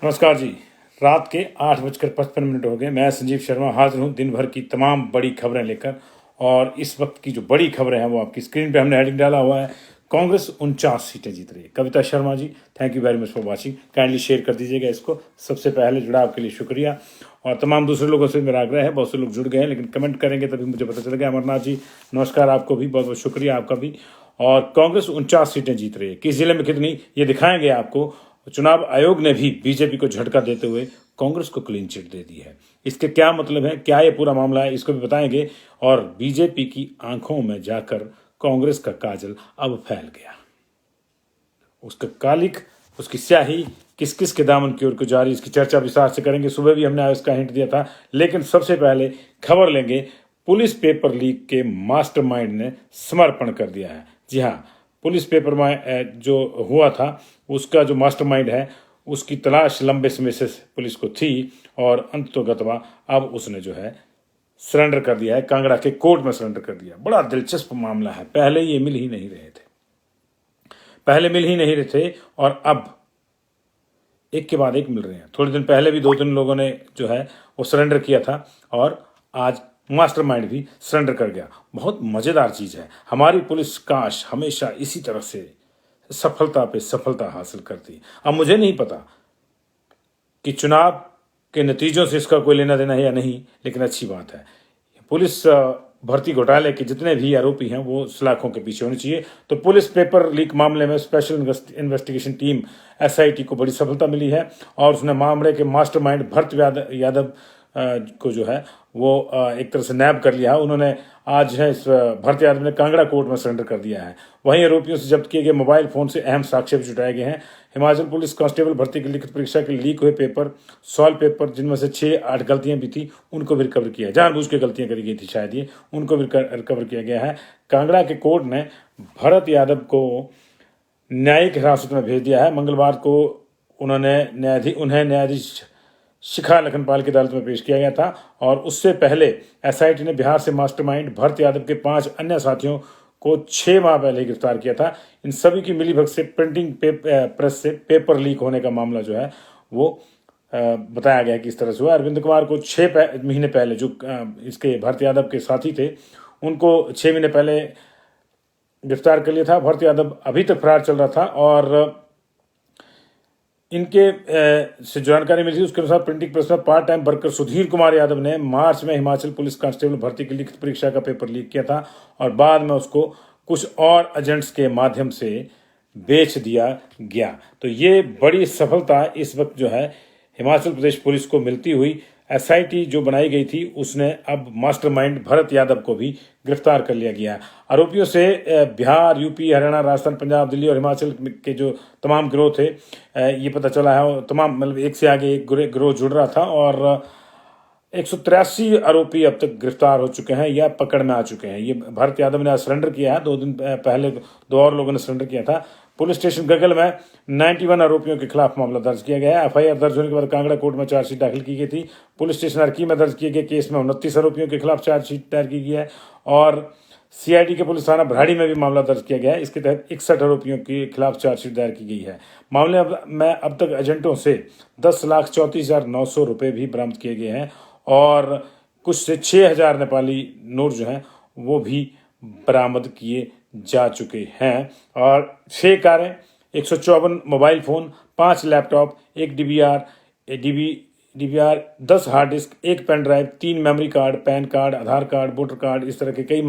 नमस्कार जी। रात के 8:55 हो गए। मैं संजीव शर्मा हाजिर हूँ दिन भर की तमाम बड़ी खबरें लेकर। और इस वक्त की जो बड़ी खबरें हैं वो आपकी स्क्रीन पे हमने हेडिंग डाला हुआ है। कांग्रेस 49 सीटें जीत रही है। Kavita Sharma ji, thank you very much for watching. Kindly share कर दीजिएगा इसको। सबसे पहले जुड़ाव के लिए शुक्रिया। और तमाम दूसरे लोगों से मेरा आग्रह है, बहुत से लोग जुड़ गए हैं लेकिन कमेंट करेंगे तभी मुझे पता चलेगा। अमरनाथ जी नमस्कार, आपको भी बहुत बहुत शुक्रिया, आपका भी। और कांग्रेस 49 सीटें जीत रही है। किस जिले में कितनी ये दिखाएंगे आपको। चुनाव आयोग ने भी बीजेपी को झटका देते हुए कांग्रेस को क्लीन चिट दे दी है। इसके क्या मतलब है, क्या ये पूरा मामला है, इसको भी बताएंगे। और बीजेपी की आंखों में जाकर कांग्रेस का काजल अब फैल गया। उसका कालिक, उसकी स्याही किस किस के दामन की ओर को जारी, इसकी चर्चा विस्तार से करेंगे। सुबह भी हमने इसका हिंट दिया था, लेकिन सबसे पहले खबर लेंगे। पुलिस पेपर लीक के मास्टरमाइंड ने समर्पण कर दिया है। जी हाँ, पुलिस पेपर जो हुआ था उसका जो मास्टरमाइंड है उसकी तलाश लंबे समय से पुलिस को थी और अंततोगत्वा अब उसने जो है सरेंडर कर दिया है। कांगड़ा के कोर्ट में सरेंडर कर दिया। बड़ा दिलचस्प मामला है। पहले ये मिल ही नहीं रहे थे, और अब एक के बाद एक मिल रहे हैं। थोड़े दिन पहले भी 2-3 लोगों ने जो है वो सरेंडर किया था और आज मास्टरमाइंड भी सरेंडर कर गया। बहुत मजेदार चीज है। हमारी पुलिस काश हमेशा इसी तरह से सफलता पे सफलता हासिल करती। अब मुझे नहीं पता कि चुनाव के नतीजों से इसका कोई लेना देना है या नहीं, लेकिन अच्छी बात है। पुलिस भर्ती घोटाले के जितने भी आरोपी हैं वो सलाखों के पीछे होने चाहिए। तो पुलिस पेपर लीक मामले में स्पेशल इन्वेस्टिगेशन टीम एसआईटी को बड़ी सफलता मिली है और उसने मामले के मास्टरमाइंड भरत यादव को जो है वो एक तरह से नैब कर लिया है। उन्होंने आज है इस भरत यादव ने कांगड़ा कोर्ट में सरेंडर कर दिया है। वहीं आरोपियों से जब्त किए गए मोबाइल फोन से अहम साक्ष्य भी जुटाए गए हैं। हिमाचल पुलिस कांस्टेबल भर्ती की लिखित परीक्षा के लीक हुए पेपर, सॉल्व पेपर, जिनमें से 6-8 गलतियां भी थी, उनको भी रिकवर किया। जानबूझ के गलतियां करी गई थी शायद, ये उनको भी रिकवर किया गया है। कांगड़ा के कोर्ट ने भरत यादव को न्यायिक हिरासत में भेज दिया है। मंगलवार को उन्हें न्यायाधीश शिखा लखनपाल की अदालत में पेश किया गया था और उससे पहले एसआईटी ने बिहार से मास्टरमाइंड भरत यादव के 5 अन्य साथियों को 6 माह पहले गिरफ्तार किया था। इन सभी की मिलीभगत से प्रिंटिंग प्रेस से पेपर लीक होने का मामला जो है वो बताया गया कि इस तरह से हुआ। अरविंद कुमार को 6 महीने पहले, जो इसके भरत यादव के साथी थे, उनको 6 महीने पहले गिरफ्तार कर लिया था। भरत यादव अभी तक फरार चल रहा था और इनके से जानकारी मिली थी उसके अनुसार प्रिंटिंग प्रेस में part time worker Sudhir Kumar Yadav ने मार्च में हिमाचल पुलिस कांस्टेबल भर्ती की लिखित परीक्षा का पेपर लीक किया था और बाद में उसको कुछ और एजेंट्स के माध्यम से बेच दिया गया। तो ये बड़ी सफलता इस वक्त जो है हिमाचल प्रदेश पुलिस को मिलती हुई। एसआईटी जो बनाई गई थी उसने अब मास्टरमाइंड भरत यादव को भी गिरफ्तार कर लिया गया है। आरोपियों से बिहार, यूपी, हरियाणा, राजस्थान, पंजाब, दिल्ली और हिमाचल के जो तमाम गिरोह थे ये पता चला है। तमाम मतलब एक से आगे एक गिरोह जुड़ रहा था और 183 आरोपी अब तक गिरफ्तार हो चुके हैं या पकड़ में आ चुके हैं। ये भरत यादव ने सरेंडर किया है। 2 दिन पहले 2 और लोगों ने सरेंडर किया था। पुलिस स्टेशन गगल में 91 आरोपियों के खिलाफ मामला दर्ज किया गया है। एफआईआर दर्ज होने के बाद कांगड़ा कोर्ट में चार्जशीट दाखिल की गई थी। पुलिस स्टेशन अर्की में दर्ज किए गए केस में 29 आरोपियों के खिलाफ चार्जशीट दायर की गई है और सीआईडी के पुलिस थाना भराड़ी में भी मामला दर्ज किया गया है। इसके तहत 61 आरोपियों के खिलाफ चार्जशीट दायर की गई है। मामले में अब तक एजेंटों से 10,34,900 रुपये भी बरामद किए गए हैं और कुछ से 6,000 नेपाली नोट जो हैं वो भी बरामद किए जा चुके हैं। और 6 कारें, 154 mobile phone, 5 laptop, 1 DVR, 10 hard disk, 1 pen drive, 3 memory card, PAN card, Aadhaar card, voter card, इस तरह के कई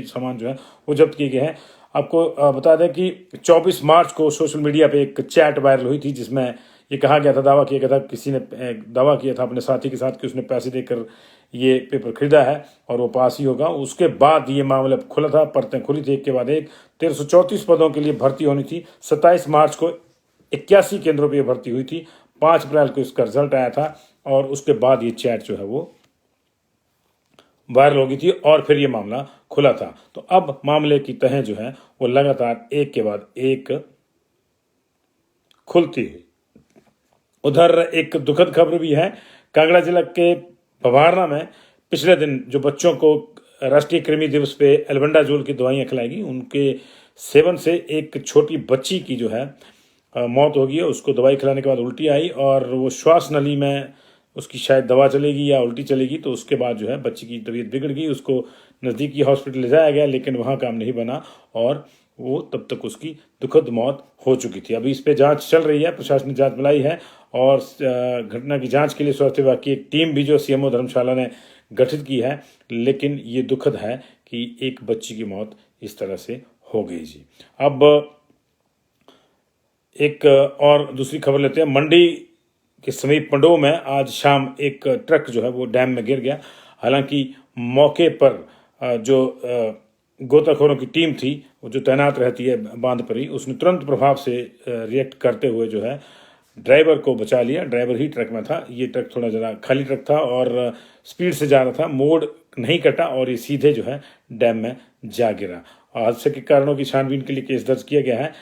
सामान जो है वो जब्त किए गए हैं। आपको बता दें कि 24 मार्च को सोशल मीडिया पे एक चैट वायरल हुई थी जिसमें ये कहा गया था, दावा किया गया था, किसी ने दावा किया था अपने साथी के साथ कि उसने पैसे देकर ये पेपर खरीदा है और वो पास ही होगा। उसके बाद ये मामला खुला था, परतें खुली थी एक के बाद एक। 1334 पदों के लिए भर्ती होनी थी। 27 मार्च को 81 केंद्रों पर भर्ती हुई थी। 5 अप्रैल को इसका रिजल्ट आया था और उसके बाद ये चैट जो है वो वायरल हो गई थी और फिर ये मामला खुला था। तो अब मामले की तह जो है वो लगातार एक के बाद एक खुलती है। उधर एक दुखद खबर भी है। कांगड़ा जिला के बवारना में पिछले दिन जो बच्चों को राष्ट्रीय कृमि दिवस पे एल्बेंडाजोल की दवाइयाँ खिलाई गई, उनके सेवन से एक छोटी बच्ची की जो है मौत हो गई है। उसको दवाई खिलाने के बाद उल्टी आई और वो श्वास नली में उसकी शायद दवा चलेगी या उल्टी चलेगी, तो उसके बाद जो है बच्ची की तबीयत बिगड़ गई। उसको नज़दीकी हॉस्पिटल ले जाया गया लेकिन वहाँ काम नहीं बना और वो तब तक उसकी दुखद मौत हो चुकी थी। अभी इस पे जांच चल रही है, प्रशासन ने जांच बुलाई है और घटना की जांच के लिए स्वास्थ्य विभाग की एक टीम भी जो सीएमओ धर्मशाला ने गठित की है। लेकिन ये दुखद है कि एक बच्ची की मौत इस तरह से हो गई जी। अब एक और दूसरी खबर लेते हैं। मंडी के समीप पंडोह में आज शाम एक ट्रक जो है वो डैम में गिर गया। हालांकि मौके पर जो गोताखोरों की टीम थी वो जो तैनात रहती है बांध पर ही, उसने तुरंत प्रभाव से रिएक्ट करते हुए जो है ड्राइवर को बचा लिया। ड्राइवर ही ट्रक में था। ये ट्रक थोड़ा ज़रा खाली ट्रक था और स्पीड से जा रहा था, मोड़ नहीं कटा और ये सीधे जो है डैम में जा गिरा। हादसे के कारणों की छानबीन के लिए केस दर्ज किया गया है।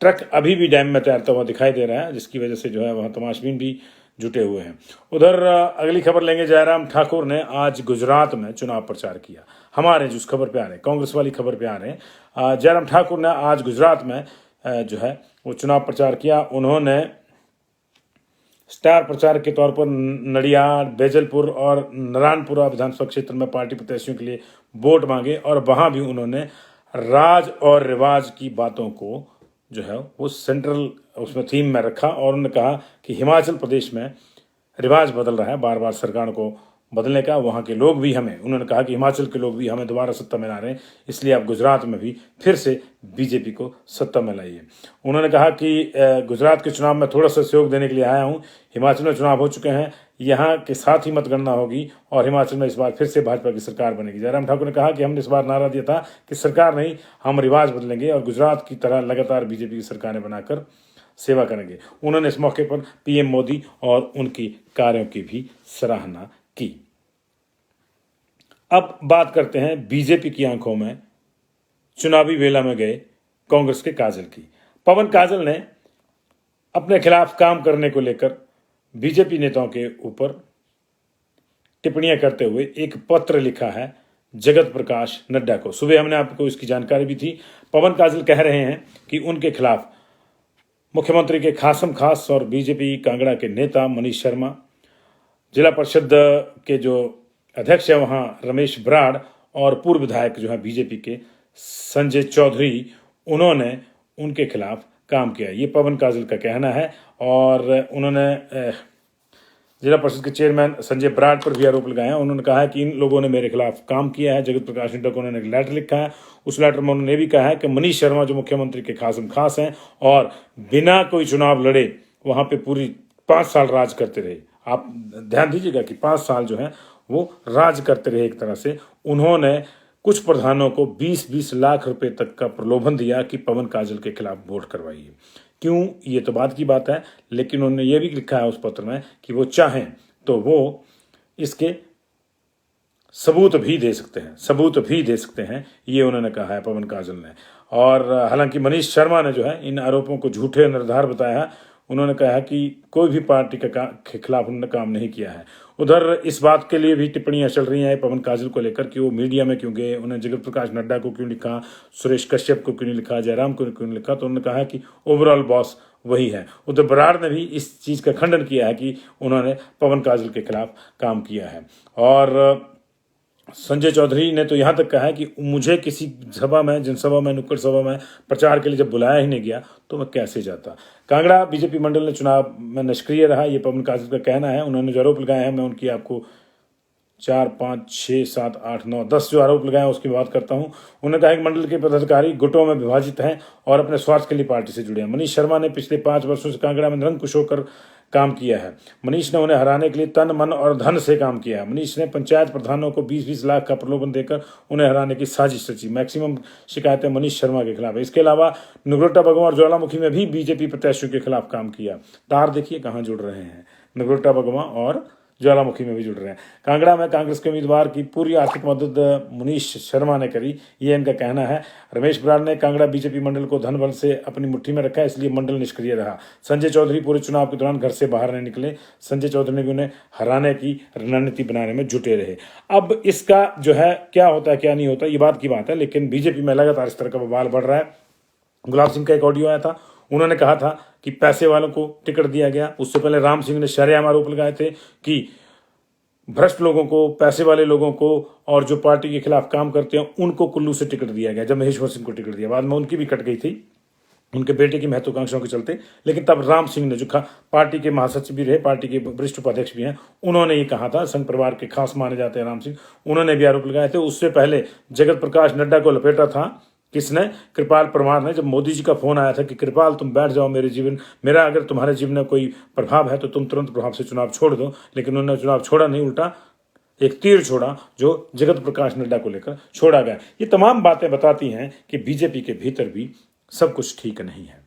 ट्रक अभी भी डैम में तैरता हुआ दिखाई दे रहा है, जिसकी वजह से जो है वहाँ तमाशबीन भी जुटे हुए हैं। उधर अगली खबर लेंगे। जयराम ठाकुर ने आज गुजरात में चुनाव प्रचार किया। हमारे जिस खबर पे आ रहे हैं, कांग्रेस वाली खबर पे आ रहे हैं, जयराम ठाकुर ने आज गुजरात में जो है वो चुनाव प्रचार किया। उन्होंने स्टार प्रचार के तौर पर नडियाड, बेजलपुर और नारायणपुरा विधानसभा क्षेत्र में पार्टी प्रत्याशियों के लिए वोट मांगे और वहां भी उन्होंने राज और रिवाज की बातों को जो है वो सेंट्रल उसमें थीम में रखा और उन्होंने कहा कि हिमाचल प्रदेश में रिवाज बदल रहा है बार बार सरकार को बदलने का। वहाँ के लोग भी हमें, उन्होंने कहा कि हिमाचल के लोग भी हमें दोबारा सत्ता में ला रहे हैं, इसलिए आप गुजरात में भी फिर से बीजेपी को सत्ता में लाइए। उन्होंने कहा कि गुजरात के चुनाव में थोड़ा सा सहयोग देने के लिए आया हूँ। हिमाचल में चुनाव हो चुके हैं, यहाँ के साथ ही मतगणना होगी और हिमाचल में इस बार फिर से भाजपा की सरकार बनेगी। जयराम ठाकुर ने कहा कि हमने इस बार नारा दिया था कि सरकार नहीं, हम रिवाज बदलेंगे और गुजरात की तरह लगातार बीजेपी की सरकारें बनाकर सेवा करेंगे। उन्होंने इस मौके पर पीएम मोदी और उनकी कार्यों की भी सराहना की। अब बात करते हैं बीजेपी की आंखों में चुनावी वेला में गए कांग्रेस के काजल की। पवन काजल ने अपने खिलाफ काम करने को लेकर बीजेपी नेताओं के ऊपर टिप्पणियां करते हुए एक पत्र लिखा है जगत प्रकाश नड्डा को। सुबह हमने आपको इसकी जानकारी भी थी। पवन काजल कह रहे हैं कि उनके खिलाफ मुख्यमंत्री के खासम खास और बीजेपी कांगड़ा के नेता मनीष शर्मा, जिला परिषद के जो अध्यक्ष है वहाँ रमेश बराड़ और पूर्व विधायक जो है बीजेपी के संजय चौधरी, उन्होंने उनके खिलाफ काम किया। ये पवन काजल का कहना है और उन्होंने जिला परिषद के चेयरमैन संजय बराड़ पर भी आरोप लगाया। उन्होंने कहा है कि इन लोगों ने मेरे खिलाफ काम किया है। जगत प्रकाश नड्डा को उन्होंने एक लेटर लिखा है। उस लेटर में उन्होंने भी कहा है कि मनीष शर्मा जो मुख्यमंत्री के खासम खास हैं और बिना कोई चुनाव लड़े वहाँ पे पूरी 5 साल राज करते रहे। आप ध्यान दीजिएगा कि 5 साल जो है वो राज करते रहे एक तरह से। उन्होंने कुछ प्रधानों को 20-20 लाख रुपए तक का प्रलोभन दिया कि पवन काजल के खिलाफ वोट करवाइए। क्यों, ये तो बात की बात है, लेकिन उन्होंने ये भी लिखा है उस पत्र में कि वो चाहें तो वो इसके सबूत भी दे सकते हैं, ये उन्होंने कहा है पवन काजल ने। और हालांकि मनीष शर्मा ने जो है इन आरोपों को झूठे निर्धार बताया है। उन्होंने कहा कि कोई भी पार्टी के खिलाफ उन्होंने काम नहीं किया है। उधर इस बात के लिए भी टिप्पणियां चल रही हैं पवन काजल को लेकर कि वो मीडिया में क्यों गए, उन्हें जगत प्रकाश नड्डा को क्यों लिखा, सुरेश कश्यप को क्यों नहीं लिखा, जयराम को क्यों नहीं लिखा। तो उन्होंने कहा कि ओवरऑल बॉस वही है। उधर बराड़ ने भी इस चीज़ का खंडन किया है कि उन्होंने पवन काजल के खिलाफ काम किया है। और संजय चौधरी ने तो यहाँ तक कहा है कि मुझे किसी सभा में, जनसभा में, नुक्कड़ सभा में प्रचार के लिए जब बुलाया ही नहीं गया तो मैं कैसे जाता। कांगड़ा बीजेपी मंडल ने चुनाव में निष्क्रिय रहा, ये पवन काजल का कहना है। उन्होंने जो आरोप लगाए हैं, मैं उनकी आपको 4, 5, 6, 7, 8, 9, 10 जो आरोप लगाए उसकी बात करता हूं। उन्होंने कहा कि मंडल के पदाधिकारी गुटों में विभाजित हैं और अपने स्वार्थ के लिए पार्टी से जुड़े हैं। मनीष शर्मा ने पिछले 5 वर्षों से कांगड़ा में निरंकुश होकर काम किया है। मनीष ने उन्हें हराने के लिए तन, मन और धन से काम किया है। मनीष ने पंचायत प्रधानों को 20-20 लाख का प्रलोभन देकर उन्हें हराने की साजिश रची। मैक्सिमम शिकायतें मनीष शर्मा के खिलाफ है। इसके अलावा नगरोटा बगवां और ज्वालामुखी में भी बीजेपी प्रत्याशियों के खिलाफ काम किया। तार देखिए कहाँ जुड़ रहे हैं, नगरोटा बगवां और ज्वालामुखी में भी जुड़ रहे हैं। कांगड़ा में कांग्रेस के उम्मीदवार की पूरी आर्थिक मदद मनीष शर्मा ने करी, ये इनका कहना है। रमेश बराड़ ने कांगड़ा बीजेपी मंडल को धन बल से अपनी मुट्ठी में रखा, इसलिए मंडल निष्क्रिय रहा। संजय चौधरी पूरे चुनाव के दौरान घर से बाहर नहीं निकले। संजय चौधरी ने भी उन्हें हराने की रणनीति बनाने में जुटे रहे। अब इसका जो है क्या होता है क्या नहीं होता, ये बात की बात है, लेकिन बीजेपी में लगातार इस तरह का बवाल बढ़ रहा है। गुलाब सिंह का एक ऑडियो आया था, उन्होंने कहा था कि पैसे वालों को टिकट दिया गया। उससे पहले राम सिंह ने शरेआम आरोप लगाए थे कि भ्रष्ट लोगों को, पैसे वाले लोगों को और जो पार्टी के खिलाफ काम करते हैं उनको कुल्लू से टिकट दिया गया। जब महेश्वर सिंह को टिकट दिया, बाद में उनकी भी कट गई थी उनके बेटे की महत्वाकांक्षाओं के चलते। लेकिन तब राम सिंह ने, जो पार्टी के महासचिव भी रहे, पार्टी के वरिष्ठ उपाध्यक्ष भी हैं, उन्होंने ये कहा था। संघ परिवार के खास माने जाते हैं राम सिंह, उन्होंने भी आरोप लगाए थे। उससे पहले जगत प्रकाश नड्डा को लपेटा था किसने? कृपाल परमार ने। जब मोदी जी का फोन आया था कि कृपाल तुम बैठ जाओ, मेरा अगर तुम्हारे जीवन में कोई प्रभाव है तो तुम तुरंत प्रभाव से चुनाव छोड़ दो, लेकिन उन्होंने चुनाव छोड़ा नहीं, उल्टा एक तीर छोड़ा जो जगत प्रकाश नड्डा को लेकर छोड़ा गया। ये तमाम बातें बताती हैं कि बीजेपी के भीतर भी सब कुछ ठीक नहीं है।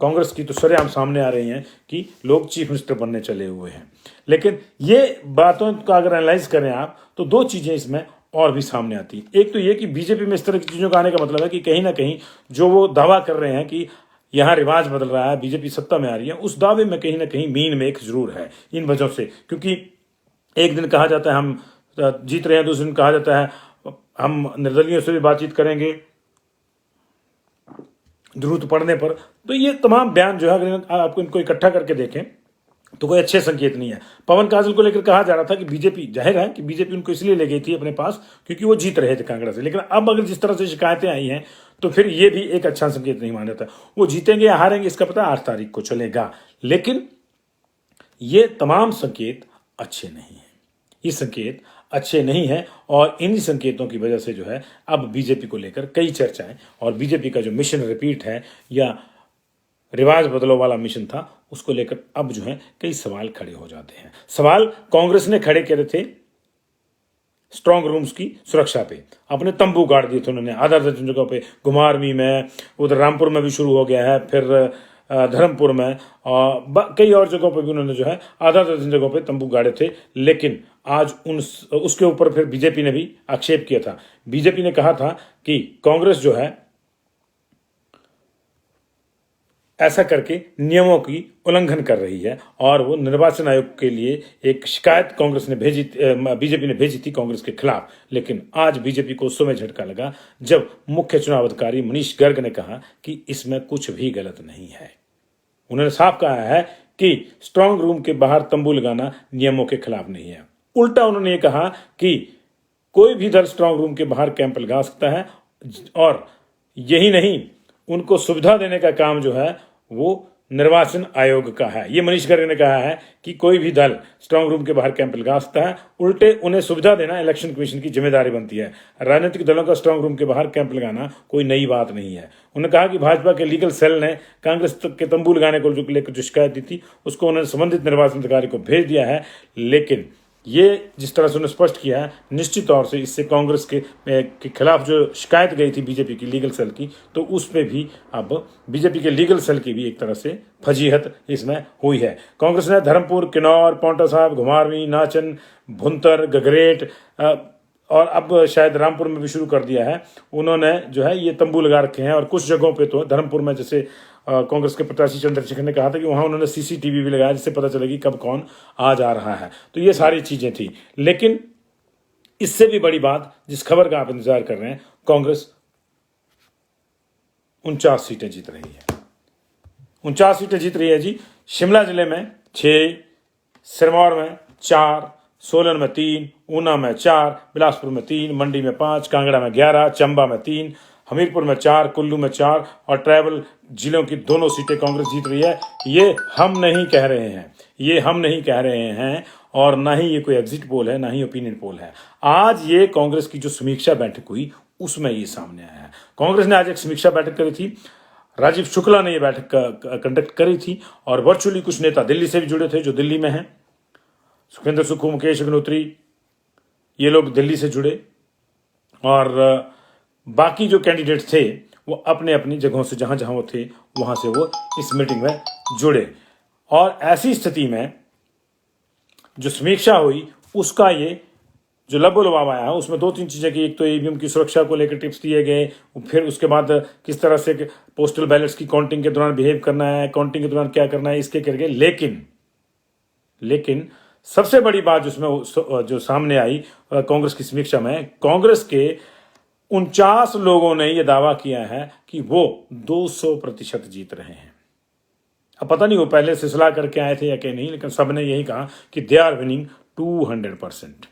कांग्रेस की तो सरेआम सामने आ रही हैं कि लोग चीफ मिनिस्टर बनने चले हुए हैं। लेकिन ये बातों का अगर एनालाइज करें आप, तो दो चीजें इसमें और भी सामने आती है। एक तो ये कि बीजेपी में इस तरह की चीजों का आने का मतलब है कि कहीं ना कहीं जो वो दावा कर रहे हैं कि यहां रिवाज बदल रहा है, बीजेपी सत्ता में आ रही है, उस दावे में कहीं ना कहीं मीन में एक जरूर है इन वजहों से। क्योंकि एक दिन कहा जाता है हम जीत रहे हैं, दूसरे दिन कहा जाता है हम निर्दलीयों से भी बातचीत करेंगे जरूरत पड़ने पर। तो ये तमाम बयान जो है अगर आपको इनको इकट्ठा करके देखें तो कोई अच्छे संकेत नहीं है। पवन काजल को लेकर कहा जा रहा था कि बीजेपी, जाहिर है कि बीजेपी उनको इसलिए ले गई थी अपने पास क्योंकि वो जीत रहे थे कांगड़ा से। लेकिन अब अगर जिस तरह से शिकायतें आई हैं तो फिर ये भी एक अच्छा संकेत नहीं माना जाता। वो जीतेंगे या हारेंगे इसका पता 8 तारीख को चलेगा, लेकिन ये तमाम संकेत अच्छे नहीं है। ये संकेत अच्छे नहीं है और इन्हीं संकेतों की वजह से जो है अब बीजेपी को लेकर कई चर्चाएं, और बीजेपी का जो मिशन रिपीट है या रिवाज बदलो वाला मिशन था, उसको लेकर अब जो है कई सवाल खड़े हो जाते हैं। सवाल कांग्रेस ने खड़े करे थे स्ट्रांग रूम्स की सुरक्षा पे, अपने तंबू गाड़ दिए थे उन्होंने आधा दर्जन जगहों पे, घुमारवी में, उधर रामपुर में भी शुरू हो गया है, फिर धर्मपुर में और कई और जगहों पर भी उन्होंने जो है आधा दर्जन जगहों पे तंबू गाड़े थे। लेकिन आज उसके ऊपर फिर बीजेपी ने भी आक्षेप किया था। बीजेपी ने कहा था कि कांग्रेस जो है ऐसा करके नियमों की उल्लंघन कर रही है और वो निर्वाचन आयोग के लिए एक शिकायत कांग्रेस ने बीजेपी ने भेजी थी कांग्रेस के खिलाफ। लेकिन आज बीजेपी को उस समय झटका लगा जब मुख्य चुनाव अधिकारी मनीष गर्ग ने कहा कि इसमें कुछ भी गलत नहीं है। उन्होंने साफ कहा है कि स्ट्रांग रूम के बाहर तंबू लगाना नियमों के खिलाफ नहीं है। उल्टा उन्होंने ये कहा कि कोई भी दल स्ट्रांग रूम के बाहर कैंप लगा सकता है, और यही नहीं, उनको सुविधा देने का काम जो है वो निर्वाचन आयोग का है। ये मनीष गर्ग ने कहा है कि कोई भी दल स्ट्रांग रूम के बाहर कैंप लगा सकता है, उल्टे उन्हें सुविधा देना इलेक्शन कमीशन की जिम्मेदारी बनती है। राजनीतिक दलों का स्ट्रांग रूम के बाहर कैंप लगाना कोई नई बात नहीं है। उन्होंने कहा कि भाजपा के लीगल सेल ने कांग्रेस के तंबू लगाने को लेकर जो शिकायत दी थी उसको उन्होंने संबंधित निर्वाचन अधिकारी को भेज दिया है। लेकिन ये जिस तरह से उन्होंने स्पष्ट किया है, निश्चित तौर से इससे कांग्रेस के खिलाफ जो शिकायत गई थी बीजेपी की लीगल सेल की, तो उस पे भी अब बीजेपी के लीगल सेल की भी एक तरह से फजीहत इसमें हुई है। कांग्रेस ने धर्मपुर, किन्नौर, पांवटा साहिब, घुमारवीं, नाचन, भुंतर, गगरेट और अब शायद रामपुर में भी शुरू कर दिया है। उन्होंने जो है ये तंबू लगा रखे हैं और कुछ जगहों पे तो धर्मपुर में जैसे कांग्रेस के प्रत्याशी चंद्रशेखर ने कहा था कि वहां उन्होंने सीसीटीवी भी लगाया जिससे पता चलेगी कब कौन आ जा रहा है। तो ये सारी चीजें थी। लेकिन इससे भी बड़ी बात जिस खबर का आप इंतजार कर रहे हैं, कांग्रेस 49 सीटें जीत रही है। 49 सीटें जीत रही है जी। शिमला जिले में 6, सिरमौर में 4, सोलन में 3, ऊना में 4, बिलासपुर में 3, मंडी में 5, कांगड़ा में 11, चंबा में 3, हमीरपुर में 4, कुल्लू में 4 और ट्राइबल जिलों की दोनों सीटें कांग्रेस जीत रही है। ये हम नहीं कह रहे हैं, ये हम नहीं कह रहे हैं और ना ही ये कोई एग्जिट पोल है, ना ही ओपिनियन पोल है। आज ये कांग्रेस की जो समीक्षा बैठक हुई उसमें ये सामने आया है। कांग्रेस ने आज एक समीक्षा बैठक करी थी, राजीव शुक्ला ने ये बैठक कंडक्ट करी थी और वर्चुअली कुछ नेता दिल्ली से भी जुड़े थे जो दिल्ली में हैं, सुखविंदर सुक्खू, मुकेश अग्निहोत्री, ये लोग दिल्ली से जुड़े और बाकी जो कैंडिडेट थे वो अपने अपनी जगहों से जहां जहां वो थे वहां से वो इस मीटिंग में जुड़े। और ऐसी स्थिति में जो समीक्षा हुई उसका ये जो लबोलबाब आया है उसमें 2-3 चीजें की। एक तो ईवीएम की सुरक्षा को लेकर टिप्स दिए गए, फिर उसके बाद किस तरह से पोस्टल बैलेट्स की काउंटिंग के दौरान बिहेव करना है, काउंटिंग के दौरान क्या करना है, इसके करके। लेकिन सबसे बड़ी बात जिसमें जो सामने आई कांग्रेस की समीक्षा में, कांग्रेस के 49 लोगों ने यह दावा किया है कि वो 200% जीत रहे हैं। अब पता नहीं वो पहले से सलाह करके आए थे या कि नहीं, लेकिन सबने यही कहा कि दे आर विनिंग 200%,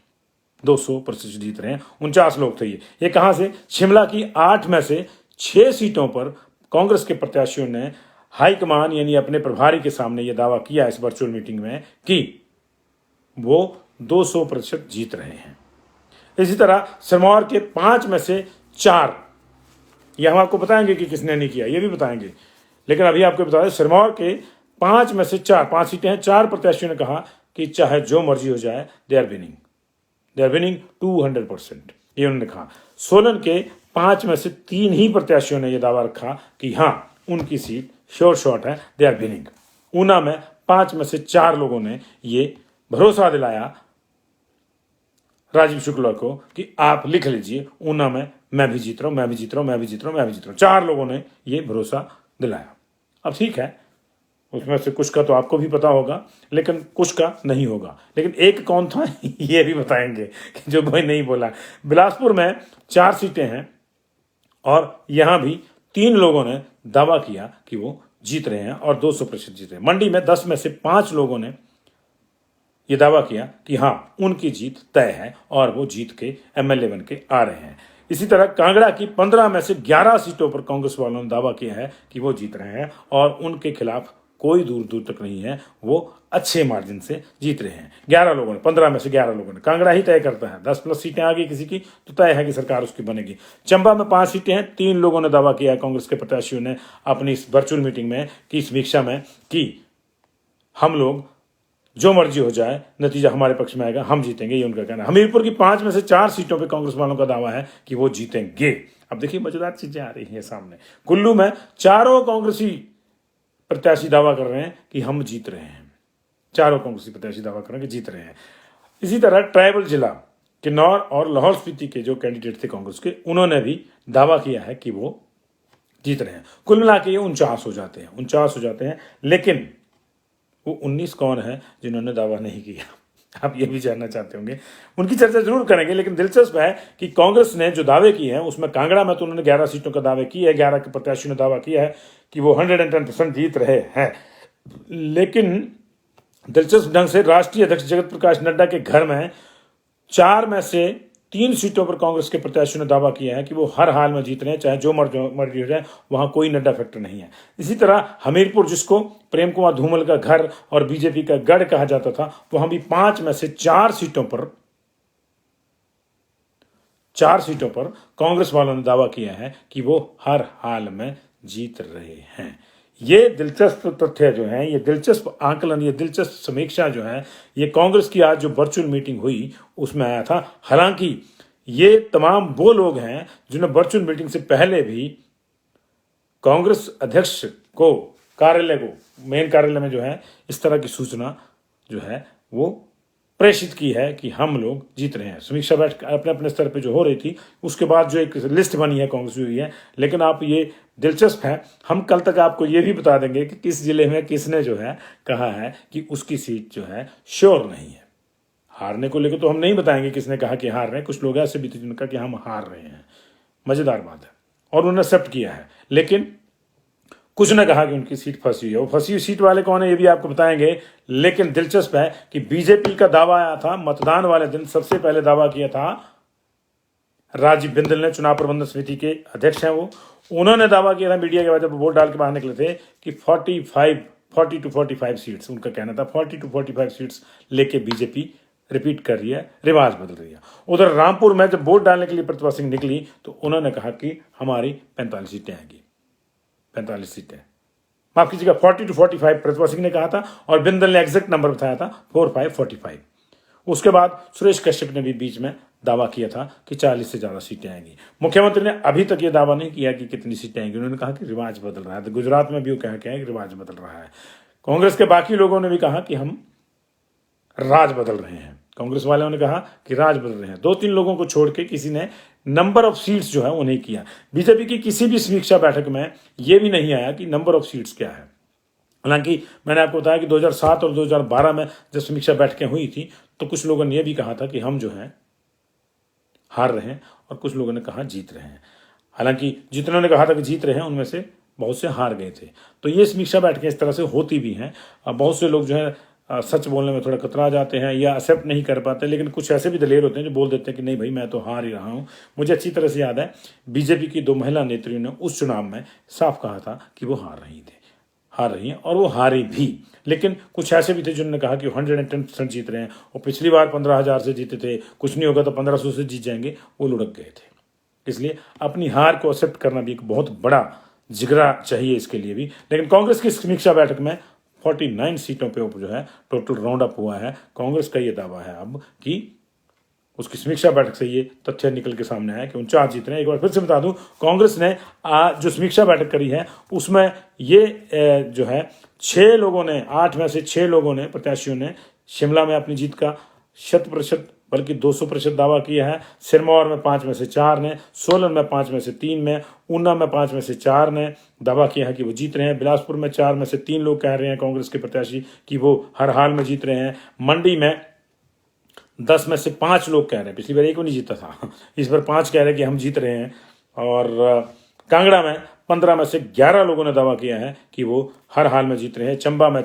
200% जीत रहे हैं। 49 लोग थे ये कहां से? शिमला की 8 में से 6 सीटों पर कांग्रेस के प्रत्याशियों ने हाईकमान यानी अपने प्रभारी के सामने यह दावा किया इस वर्चुअल मीटिंग में कि वो 200% जीत रहे हैं। इसी तरह सिरमौर के 5 में से 4, यह हम आपको बताएंगे कि किसने नहीं किया, ये भी बताएंगे, लेकिन अभी आपको बता दें सिरमौर के 5 में से 4, 5 सीटें हैं, 4 प्रत्याशियों ने कहा कि चाहे जो मर्जी हो जाए दे आर विनिंग 200%, ये उन्होंने कहा। सोलन के 5 में से 3 ही प्रत्याशियों ने यह दावा रखा कि हाँ उनकी सीट श्योर शॉट है, दे आर विनिंग। ऊना में 5 में से 4 लोगों ने ये भरोसा दिलाया राजीव शुक्ला को कि आप लिख लीजिए ऊना में मैं भी जीत रहा हूं, मैं भी जीत रहा हूं, मैं भी जीत रहा हूं, मैं भी जीत रहा हूं। 4 लोगों ने ये भरोसा दिलाया। अब ठीक है, उसमें से कुछ का तो आपको भी पता होगा, लेकिन कुछ का नहीं होगा। लेकिन एक कौन था ये भी बताएंगे कि जो भाई नहीं बोला। बिलासपुर में 4 सीटें हैं और यहां भी 3 लोगों ने दावा किया कि वो जीत रहे हैं और 200% जीत रहे हैं। मंडी में 10 में से 5 लोगों ने यह दावा किया कि हाँ उनकी जीत तय है और वो जीत के एमएलए बन के आ रहे हैं। इसी तरह कांगड़ा की 15 में से 11 सीटों पर कांग्रेस वालों ने दावा किया है कि वो जीत रहे हैं और उनके खिलाफ कोई दूर दूर तक नहीं है, वो अच्छे मार्जिन से जीत रहे हैं। 11 लोगों ने, 15 में से 11 लोगों ने। कांगड़ा ही तय करता है, 10+ सीटें आ गई किसी की तो तय है कि सरकार उसकी बनेगी। चंबा में 5 सीटें हैं, 3 लोगों ने दावा किया कांग्रेस के प्रत्याशियों ने अपनी इस वर्चुअल मीटिंग में की समीक्षा में कि हम लोग जो मर्जी हो जाए नतीजा हमारे पक्ष में आएगा, हम जीतेंगे, ये उनका कहना है। हमीरपुर की 5 में से 4 सीटों पर कांग्रेस वालों का दावा है कि वो जीतेंगे। अब देखिए मजेदार चीजें आ रही हैं सामने। कुल्लू में 4 कांग्रेसी प्रत्याशी दावा कर रहे हैं कि हम जीत रहे हैं। 4 कांग्रेसी प्रत्याशी दावा कर रहे हैं कि जीत रहे हैं। इसी तरह ट्राइबल जिला किन्नौर और लाहौल स्पीति के जो कैंडिडेट थे कांग्रेस के, उन्होंने भी दावा किया है कि वो जीत रहे हैं। कुल मिला के ये 49 हो जाते हैं, लेकिन वो 19 कौन है जिन्होंने दावा नहीं किया? आप ये भी जानना चाहते होंगे, उनकी चर्चा जरूर करेंगे। लेकिन दिलचस्प है कि कांग्रेस ने जो दावे किए हैं उसमें कांगड़ा में तो उन्होंने 11 सीटों का दावे किए हैं, 11 के प्रत्याशियों ने दावा किया है कि वो 110% जीत रहे हैं। लेकिन दिलचस्प ढंग से राष्ट्रीय अध्यक्ष जगत प्रकाश नड्डा के घर में 4 में से 3 सीटों पर कांग्रेस के प्रत्याशियों ने दावा किया है कि वो हर हाल में जीत रहे हैं, चाहे जो मर्जी हो जाए, वहां कोई नड्डा फैक्टर नहीं है। इसी तरह हमीरपुर, जिसको प्रेम कुमार धूमल का घर और बीजेपी का गढ़ कहा जाता था, वहां भी 5 में से 4 सीटों पर कांग्रेस वालों ने दावा किया है कि वो हर हाल में जीत रहे हैं। ये दिलचस्प तथ्य जो है, ये दिलचस्प आंकलन, ये दिलचस्प समीक्षा जो है, ये कांग्रेस की आज जो वर्चुअल मीटिंग हुई उसमें आया था। हालांकि ये तमाम वो लोग हैं जिन्होंने वर्चुअल मीटिंग से पहले भी कांग्रेस अध्यक्ष को मेन कार्यालय में जो है इस तरह की सूचना जो है वो प्रेषित की है कि हम लोग जीत रहे हैं। समीक्षा बैठक अपने अपने स्तर पे जो हो रही थी, उसके बाद जो एक लिस्ट बनी है कांग्रेस हुई है। लेकिन आप ये दिलचस्प है, हम कल तक आपको ये भी बता देंगे कि किस जिले में किसने जो है कहा है कि उसकी सीट जो है श्योर नहीं है। हारने को लेकर तो हम नहीं बताएंगे किसने कहा कि हार रहे हैं। कुछ लोग ऐसे भी थे जिन्होंने कहा कि हम हार रहे हैं, मजेदार बात है, और उन्होंने एक्सेप्ट किया है। लेकिन कुछ ने कहा कि उनकी सीट फंसी हुई है। वो फंसी हुई सीट वाले कौन है ये भी आपको बताएंगे। लेकिन दिलचस्प है कि बीजेपी का दावा आया था मतदान वाले दिन, सबसे पहले दावा किया था राजीव बिंदल ने, चुनाव प्रबंधन समिति के अध्यक्ष हैं वो। उन्होंने दावा किया था मीडिया के बाद जब वोट डाल के बाहर निकले थे कि 40 to 45 सीट्स, उनका कहना था 40 to 45 सीट्स लेके बीजेपी रिपीट कर रही है, रिवाज बदल रही है। उधर रामपुर में जब वोट डालने के लिए प्रतिभा सिंह निकली तो उन्होंने कहा कि हमारी 45 सीटें आएंगी, 45 सीटें, माफ कीजिएगा 40 to 45 प्रतिभा सिंह ने कहा था और बिंदल ने एग्जैक्ट नंबर बताया था 45। उसके बाद सुरेश कश्यप ने भी बीच में दावा किया था कि 40 से ज्यादा सीटें आएंगी। मुख्यमंत्री ने अभी तक ये दावा नहीं किया कि कितनी सीटें आएंगी। उन्होंने कहा कि रिवाज बदल रहा है। तो गुजरात में भी वो कहा कि रिवाज बदल रहा है। कांग्रेस के बाकी लोगों ने भी कहा कि हम राज बदल रहे हैं। कांग्रेस वालों ने कहा कि राज बदल रहे हैं। 2-3 लोगों को छोड़ के किसी ने नंबर ऑफ सीट्स जो है वो नहीं किया। बीजेपी की किसी भी समीक्षा बैठक में यह भी नहीं आया कि नंबर ऑफ सीट्स क्या है। हालांकि मैंने आपको बताया कि 2007 और 2012 में जब समीक्षा बैठकें हुई थी तो कुछ लोगों ने यह भी कहा था कि हम जो है हार रहे हैं और कुछ लोगों ने कहा जीत रहे हैं। हालांकि जितनों ने कहा था कि जीत रहे हैं उनमें से बहुत से हार गए थे। तो ये समीक्षा बैठकें इस तरह से होती भी हैं। बहुत से लोग जो है सच बोलने में थोड़ा कतरा जाते हैं या एक्सेप्ट नहीं कर पाते, लेकिन कुछ ऐसे भी दलेर होते हैं जो बोल देते हैं कि नहीं भाई मैं तो हार ही रहा हूँ। मुझे अच्छी तरह से याद है बीजेपी की 2 महिला नेत्रियों ने उस चुनाव में साफ कहा था कि वो हार रही हैं और वो हारी भी। लेकिन कुछ ऐसे भी थे जिन्होंने कहा कि 110% जीत रहे हैं और पिछली बार 15,000 से जीते थे, कुछ नहीं होगा तो 1500 से जीत जाएंगे, वो लुढ़क गए थे। इसलिए अपनी हार को एक्सेप्ट करना भी एक बहुत बड़ा जिगरा चाहिए इसके लिए भी। लेकिन कांग्रेस की समीक्षा बैठक में 49 सीटों पे जो है टोटल राउंड अप हुआ है। कांग्रेस का ये दावा है अब कि उसकी समीक्षा बैठक से ये तथ्य निकल के सामने आया कि 49 जीत रहे हैं। एक बार फिर से बता दूं, कांग्रेस ने जो समीक्षा बैठक करी है उसमें ये जो है 6 लोगों ने, 8 में से 6 लोगों ने, प्रत्याशियों ने शिमला में अपनी जीत का 100% बल्कि 200% दावा किया है। सिरमौर में 5 में से 4 ने, सोलन में 5 में से 3 में, ऊना में 5 में से 4 ने दावा किया है कि वो जीत रहे हैं। बिलासपुर में 4 में से 3 लोग कह रहे हैं कांग्रेस के प्रत्याशी कि वो हर हाल में जीत रहे हैं। मंडी में 10 में से 5 लोग कह रहे हैं, पिछली बार एक भी नहीं जीता था, इस बार 5 कह रहे हैं कि हम जीत रहे हैं। और कांगड़ा में 15 में से 11 लोगों ने दावा किया है कि वो हर हाल में जीत रहे हैं। चंबा में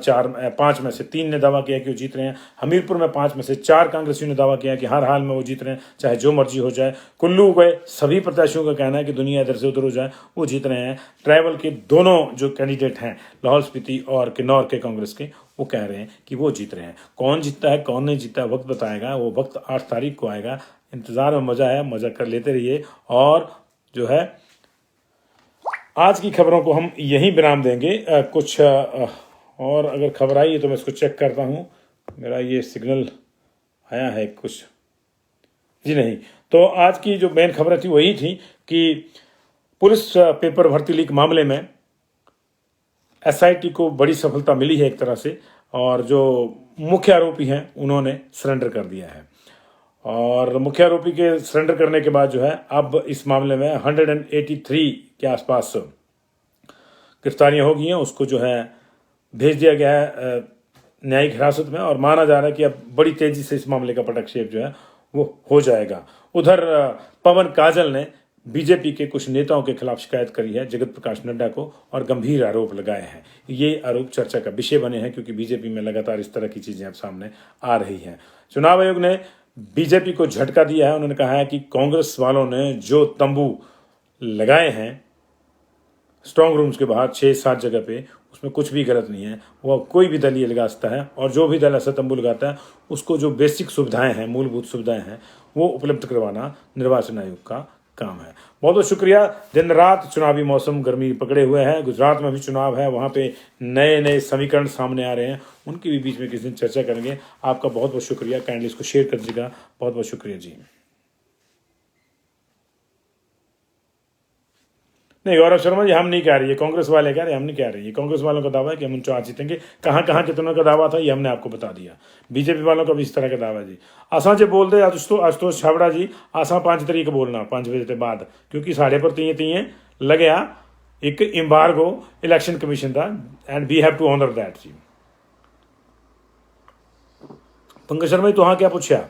5 में से 3 ने दावा किया है कि वो जीत रहे हैं। हमीरपुर में 5 में से 4 कांग्रेसियों ने दावा किया है कि हर हाल में वो जीत रहे हैं, चाहे जो मर्जी हो जाए। कुल्लू के सभी प्रत्याशियों का कहना है कि दुनिया इधर से उधर हो जाए, वो जीत रहे हैं। ट्राइबल के दोनों जो कैंडिडेट हैं, लाहौल स्पीति और किन्नौर के कांग्रेस के, वो कह रहे हैं कि वो जीत रहे हैं। कौन जीतता है कौन नहीं जीतता वक्त बताएगा, वो वक्त 8 तारीख को आएगा। इंतजार में मजा है, मजा कर लेते रहिए। और जो है आज की खबरों को हम यहीं विराम देंगे। कुछ और अगर खबर आई है तो मैं इसको चेक करता हूँ। मेरा ये सिग्नल आया है कुछ, जी नहीं। तो आज की जो मेन खबर थी वही थी कि पुलिस पेपर भर्ती लीक मामले में एसआईटी को बड़ी सफलता मिली है एक तरह से, और जो मुख्य आरोपी हैं उन्होंने सरेंडर कर दिया है। और मुख्य आरोपी के सरेंडर करने के बाद जो है अब इस मामले में 183 के आसपास गिरफ्तारियां हो गई हैं। उसको जो है भेज दिया गया है न्यायिक हिरासत में, और माना जा रहा है कि अब बड़ी तेजी से इस मामले का पटक्षेप जो है वो हो जाएगा। उधर पवन काजल ने बीजेपी के कुछ नेताओं के खिलाफ शिकायत करी है जगत प्रकाश नड्डा को, और गंभीर आरोप लगाए हैं। ये आरोप चर्चा का विषय बने हैं क्योंकि बीजेपी में लगातार इस तरह की चीजें अब सामने आ रही हैं। चुनाव आयोग ने बीजेपी को झटका दिया है। उन्होंने कहा है कि कांग्रेस वालों ने जो तंबू लगाए हैं स्ट्रांग रूम्स के बाहर 6-7 जगह पे, उसमें कुछ भी गलत नहीं है। वो कोई भी दल ये लगा सकता है, और जो भी दल ऐसा तंबू लगाता है उसको जो बेसिक सुविधाएं हैं, मूलभूत सुविधाएं हैं, वो उपलब्ध करवाना निर्वाचन आयोग का काम है। बहुत बहुत शुक्रिया। दिन रात चुनावी मौसम, गर्मी पकड़े हुए है। गुजरात में भी चुनाव है, वहाँ पे नए नए समीकरण सामने आ रहे हैं, उनके भी बीच में किसी दिन चर्चा करेंगे। आपका बहुत बहुत शुक्रिया। काइंडली इसको शेयर कर दीजिएगा। बहुत बहुत शुक्रिया जी। नहीं गौरव शर्मा जी, हम नहीं कह रही है, कांग्रेस वाले कह रहे हैं, हम नहीं कह रही है। कांग्रेस वालों का दावा है कि हम 49 जीतेंगे। कहाँ कहाँ कितनों का दावा था ये हमने आपको बता दिया। बीजेपी वालों का भी इस तरह का दावा है जी। आसा जो बोल दे आशुतोष छाबड़ा जी, आसा 5 तारीख बोलना 5 बजे के बाद, क्योंकि साढ़े पर तीन लगे आ एक एम्बार्गो इलेक्शन कमीशन का, and we have to honour that जी। पंकज शर्मा जी तुहां क्या पूछा?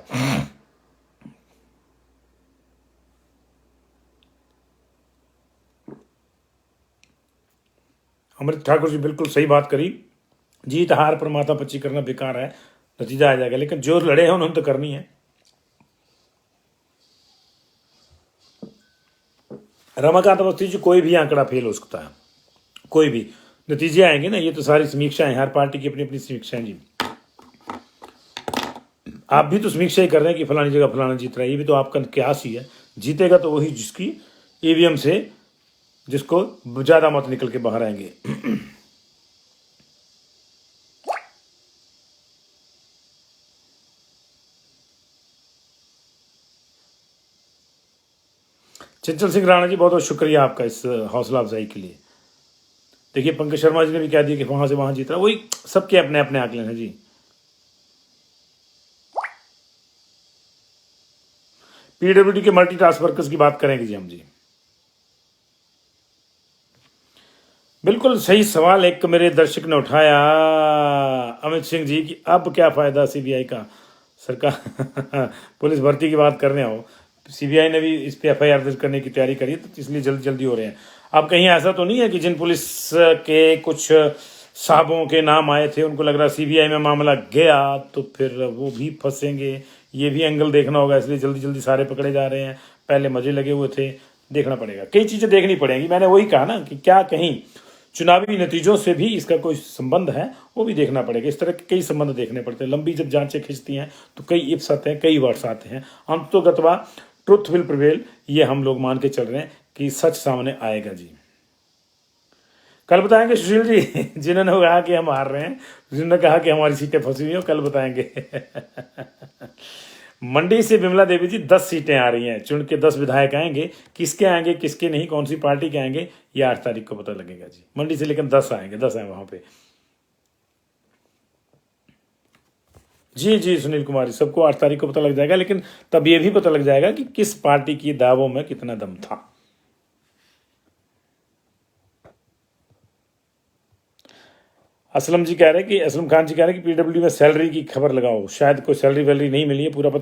अमृत ठाकुर जी बिल्कुल सही बात करी। जीत हार पर माथा पच्ची करना बेकार है, नतीजा आ जाएगा, लेकिन जो लड़े हैं उन्होंने तो करनी है। रमाकांत अवस्थी जी, कोई भी आंकड़ा फेल हो सकता है, कोई भी नतीजे आएंगे ना, ये तो सारी समीक्षाएं, हर पार्टी की अपनी अपनी समीक्षाएं जी। आप भी तो समीक्षा ही कर रहे हैं कि फलानी जगह फलाना जीत रहा है, ये भी तो आपका क्यास ही है। जीतेगा तो वही जिसकी ईवीएम से जिसको ज्यादा मत निकल के बाहर आएंगे। चंचल सिंह राणा जी, बहुत बहुत शुक्रिया आपका इस हौसला अफजाई के लिए। देखिए पंकज शर्मा जी ने भी कह दिया कि वहां से वहां जीत रहा, वही सबके अपने अपने आकलन है जी। पीडब्ल्यूडी के मल्टीटास्क वर्कर्स की बात करेंगे जी हम जी। बिल्कुल सही सवाल एक मेरे दर्शक ने उठाया, अमित सिंह जी, कि अब क्या फायदा सीबीआई का, सरकार पुलिस भर्ती की बात करने हो, सीबीआई ने भी इस पे एफआईआर दर्ज करने की तैयारी करी है, तो इसलिए जल्दी जल्दी हो रहे हैं। अब कहीं ऐसा तो नहीं है कि जिन पुलिस के कुछ साहबों के नाम आए थे उनको लग रहा सीबीआई में मामला गया तो फिर वो भी फंसेंगे, ये भी एंगल देखना होगा, इसलिए जल्दी जल्दी सारे पकड़े जा रहे हैं। पहले मजे लगे हुए थे, देखना पड़ेगा, कई चीज़ें देखनी पड़ेंगी। मैंने वही कहा ना कि क्या कहीं चुनावी नतीजों से भी इसका कोई संबंध है, वो भी देखना पड़ेगा। इस तरह के कई संबंध देखने पड़ते हैं। लंबी जब जांचें खिंचती हैं तो कई इफ्स आते हैं, कई वर्ड्स आते हैं। अंततोगत्वा ट्रुथ विल प्रिवेल, ये हम लोग मान के चल रहे हैं कि सच सामने आएगा जी। कल बताएंगे सुशील जी, जिन्होंने कहा कि हम हार रहे हैं, जिन्होंने कहा कि हमारी सीटें फंसी हुई हैं, कल बताएंगे। मंडी से विमला देवी जी 10 सीटें आ रही हैं, चुन के 10 विधायक आएंगे। किसके आएंगे किसके नहीं, कौन सी पार्टी के आएंगे, ये 8 तारीख को पता लगेगा जी। मंडी से लेकिन 10 आएंगे, 10 हैं वहां पे। जी जी सुनील कुमारी, सबको 8 तारीख को पता लग जाएगा, लेकिन तब ये भी पता लग जाएगा कि किस पार्टी की दावों में कितना दम था। असलम जी कह रहे हैं कि असलम खान जी कह रहे हैं कि पीडब्ल्यू में सैलरी की खबर लगाओ, शायद कोई सैलरी वैलरी नहीं मिली है, पूरा पता